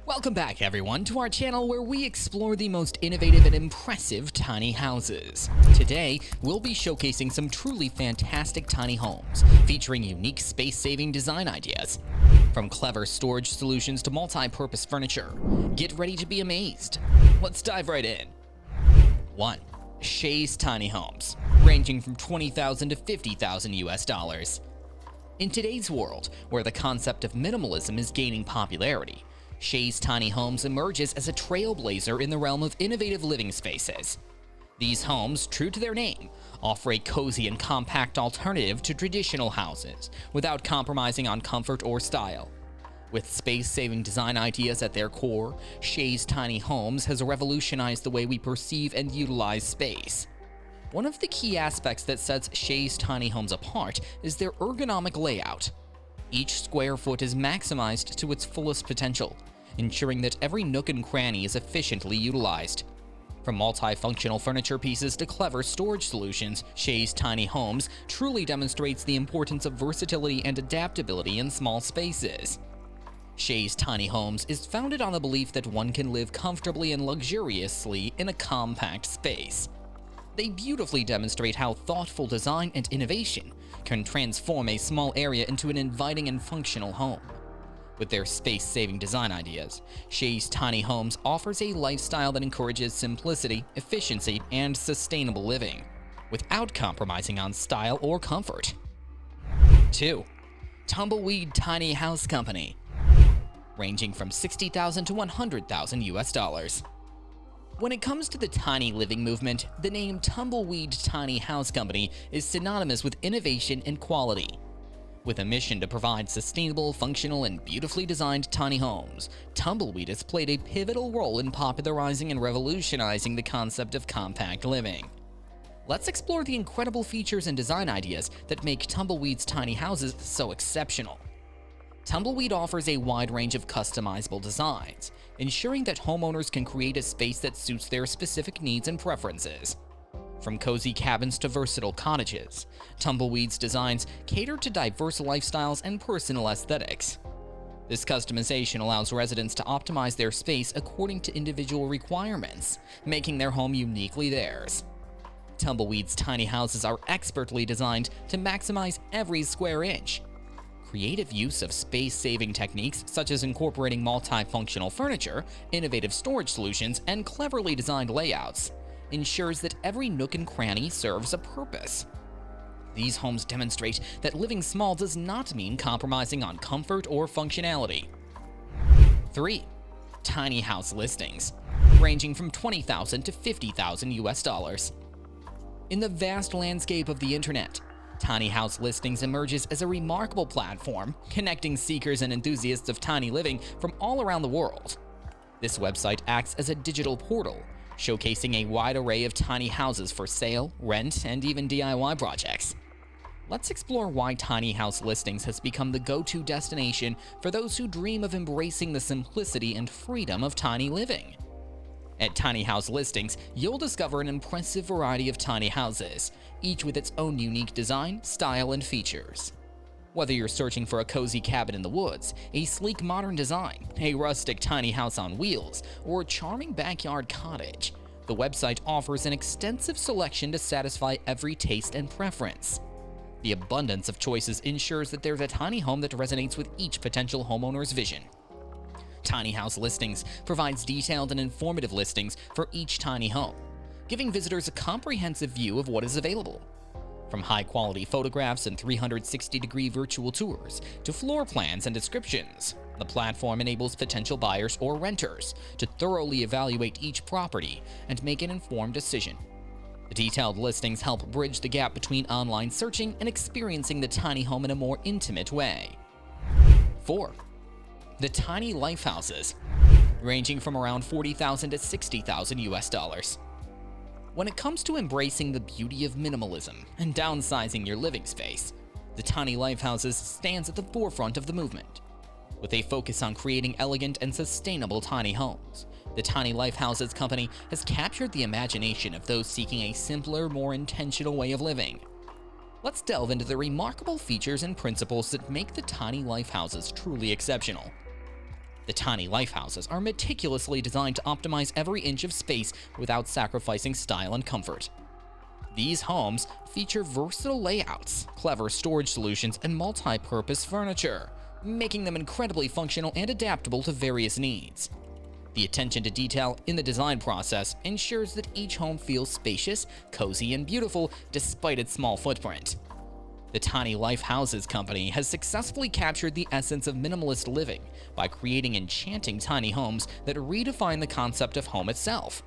Welcome back everyone to our channel where we explore the most innovative and impressive tiny houses. Today, we'll be showcasing some truly fantastic tiny homes, featuring unique space-saving design ideas. From clever storage solutions to multi-purpose furniture, get ready to be amazed. Let's dive right in. 1. Shays tiny homes, ranging from $20,000 to $50,000 US. In today's world, where the concept of minimalism is gaining popularity, Shays tiny homes emerges as a trailblazer in the realm of innovative living spaces. These homes, true to their name, offer a cozy and compact alternative to traditional houses without compromising on comfort or style. With space-saving design ideas at their core, Shays tiny homes has revolutionized the way we perceive and utilize space. One of the key aspects that sets Shays tiny homes apart is their ergonomic layout. Each square foot is maximized to its fullest potential, ensuring that every nook and cranny is efficiently utilized. From multifunctional furniture pieces to clever storage solutions, Shays tiny homes truly demonstrates the importance of versatility and adaptability in small spaces. Shays tiny homes is founded on the belief that one can live comfortably and luxuriously in a compact space. They beautifully demonstrate how thoughtful design and innovation can transform a small area into an inviting and functional home. With their space-saving design ideas, Shays tiny homes offers a lifestyle that encourages simplicity, efficiency, and sustainable living, without compromising on style or comfort. 2. Tumbleweed Tiny House Company, ranging from $60,000 to $100,000 US. When it comes to the tiny living movement, the name Tumbleweed Tiny House Company is synonymous with innovation and quality. With a mission to provide sustainable, functional, and beautifully designed tiny homes, Tumbleweed has played a pivotal role in popularizing and revolutionizing the concept of compact living. Let's explore the incredible features and design ideas that make Tumbleweed's tiny houses so exceptional. Tumbleweed offers a wide range of customizable designs, ensuring that homeowners can create a space that suits their specific needs and preferences. From cozy cabins to versatile cottages, Tumbleweed's designs cater to diverse lifestyles and personal aesthetics. This customization allows residents to optimize their space according to individual requirements, making their home uniquely theirs. Tumbleweed's tiny houses are expertly designed to maximize every square inch. Creative use of space-saving techniques such as incorporating multifunctional furniture, innovative storage solutions, and cleverly designed layouts ensures that every nook and cranny serves a purpose. These homes demonstrate that living small does not mean compromising on comfort or functionality. 3. Tiny house listings, ranging from $20,000 to $50,000 US. In the vast landscape of the internet, Tiny House Listings emerges as a remarkable platform, connecting seekers and enthusiasts of tiny living from all around the world. This website acts as a digital portal, showcasing a wide array of tiny houses for sale, rent, and even DIY projects. Let's explore why Tiny House Listings has become the go-to destination for those who dream of embracing the simplicity and freedom of tiny living. At Tiny House Listings, you'll discover an impressive variety of tiny houses, each with its own unique design, style, and features. Whether you're searching for a cozy cabin in the woods, a sleek modern design, a rustic tiny house on wheels, or a charming backyard cottage, the website offers an extensive selection to satisfy every taste and preference. The abundance of choices ensures that there's a tiny home that resonates with each potential homeowner's vision. Tiny House Listings provides detailed and informative listings for each tiny home, giving visitors a comprehensive view of what is available. From high-quality photographs and 360-degree virtual tours to floor plans and descriptions, the platform enables potential buyers or renters to thoroughly evaluate each property and make an informed decision. The detailed listings help bridge the gap between online searching and experiencing the tiny home in a more intimate way. 4. The Tiny Lifehouses, ranging from around $40,000 to $60,000 US. When it comes to embracing the beauty of minimalism and downsizing your living space, the Tiny Lifehouses stands at the forefront of the movement. With a focus on creating elegant and sustainable tiny homes, the Tiny Lifehouses company has captured the imagination of those seeking a simpler, more intentional way of living. Let's delve into the remarkable features and principles that make the Tiny Lifehouses truly exceptional. The tiny Lifehouses are meticulously designed to optimize every inch of space without sacrificing style and comfort. These homes feature versatile layouts, clever storage solutions, and multi-purpose furniture, making them incredibly functional and adaptable to various needs. The attention to detail in the design process ensures that each home feels spacious, cozy, and beautiful despite its small footprint. The Tiny Lifehouses company has successfully captured the essence of minimalist living by creating enchanting tiny homes that redefine the concept of home itself.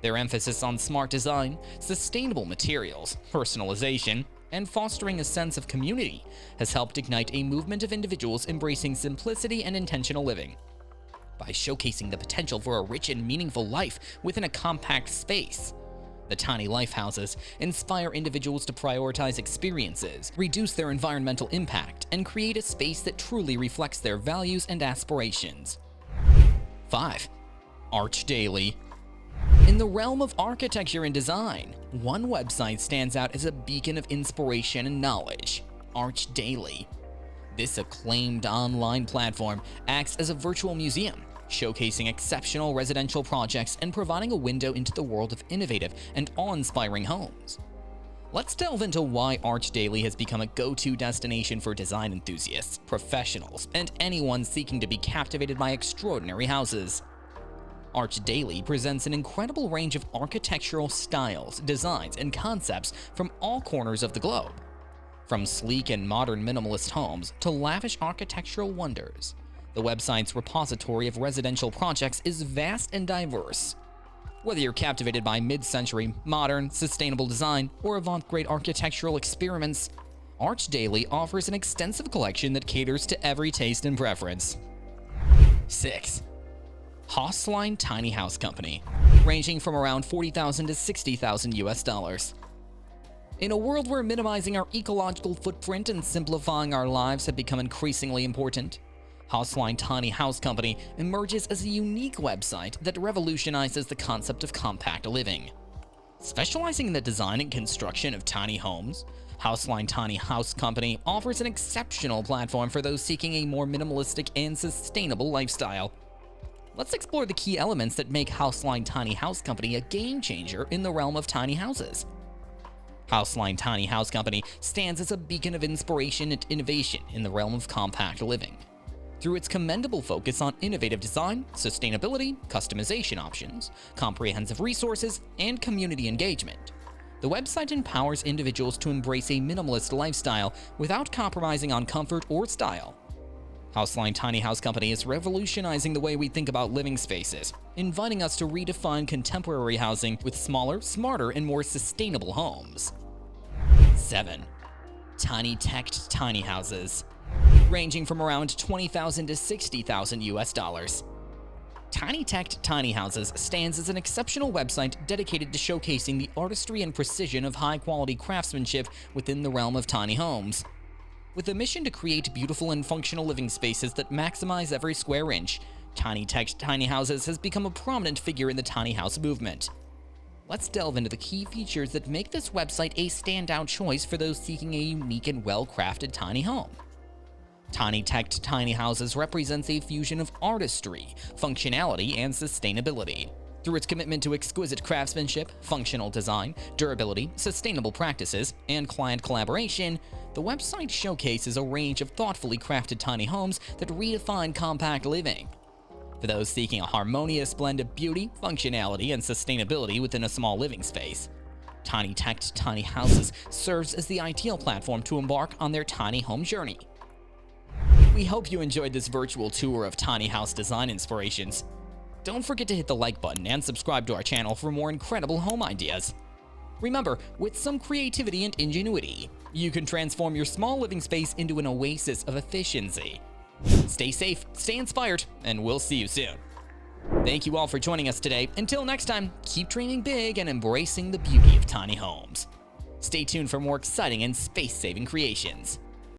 Their emphasis on smart design, sustainable materials, personalization, and fostering a sense of community has helped ignite a movement of individuals embracing simplicity and intentional living. By showcasing the potential for a rich and meaningful life within a compact space, the Tiny Lifehouses inspire individuals to prioritize experiences, reduce their environmental impact, and create a space that truly reflects their values and aspirations. 5. Archdaily. In the realm of architecture and design, one website stands out as a beacon of inspiration and knowledge: Archdaily. This acclaimed online platform acts as a virtual museum, showcasing exceptional residential projects and providing a window into the world of innovative and awe-inspiring homes. Let's delve into why Archdaily has become a go-to destination for design enthusiasts, professionals, and anyone seeking to be captivated by extraordinary houses. Archdaily presents an incredible range of architectural styles, designs, and concepts from all corners of the globe. From sleek and modern minimalist homes to lavish architectural wonders, the website's repository of residential projects is vast and diverse. Whether you're captivated by mid-century, modern, sustainable design, or avant-garde architectural experiments, Archdaily offers an extensive collection that caters to every taste and preference. 6. Houseline Tiny House Company, ranging from around $40,000 to $60,000 US. In a world where minimizing our ecological footprint and simplifying our lives have become increasingly important, Houseline Tiny House Company emerges as a unique website that revolutionizes the concept of compact living. Specializing in the design and construction of tiny homes, Houseline Tiny House Company offers an exceptional platform for those seeking a more minimalistic and sustainable lifestyle. Let's explore the key elements that make Houseline Tiny House Company a game changer in the realm of tiny houses. Houseline Tiny House Company stands as a beacon of inspiration and innovation in the realm of compact living. Through its commendable focus on innovative design, sustainability, customization options, comprehensive resources, and community engagement, the website empowers individuals to embrace a minimalist lifestyle without compromising on comfort or style. Houseline Tiny House Company is revolutionizing the way we think about living spaces, inviting us to redefine contemporary housing with smaller, smarter, and more sustainable homes. 7. Tiny Tech Tiny Houses, ranging from around $20,000 to $60,000 US. Tiny Tech Tiny Houses stands as an exceptional website dedicated to showcasing the artistry and precision of high-quality craftsmanship within the realm of tiny homes. With a mission to create beautiful and functional living spaces that maximize every square inch, Tiny Tech Tiny Houses has become a prominent figure in the tiny house movement. Let's delve into the key features that make this website a standout choice for those seeking a unique and well-crafted tiny home. Tiny Tech Tiny Houses represents a fusion of artistry, functionality, and sustainability. Through its commitment to exquisite craftsmanship, functional design, durability, sustainable practices, and client collaboration, the website showcases a range of thoughtfully crafted tiny homes that redefine compact living. For those seeking a harmonious blend of beauty, functionality, and sustainability within a small living space, Tiny Tech Tiny Houses serves as the ideal platform to embark on their tiny home journey. We hope you enjoyed this virtual tour of tiny house design inspirations. Don't forget to hit the like button and subscribe to our channel for more incredible home ideas. Remember, with some creativity and ingenuity, you can transform your small living space into an oasis of efficiency. Stay safe, stay inspired, and we'll see you soon. Thank you all for joining us today. Until next time, keep dreaming big and embracing the beauty of tiny homes. Stay tuned for more exciting and space-saving creations.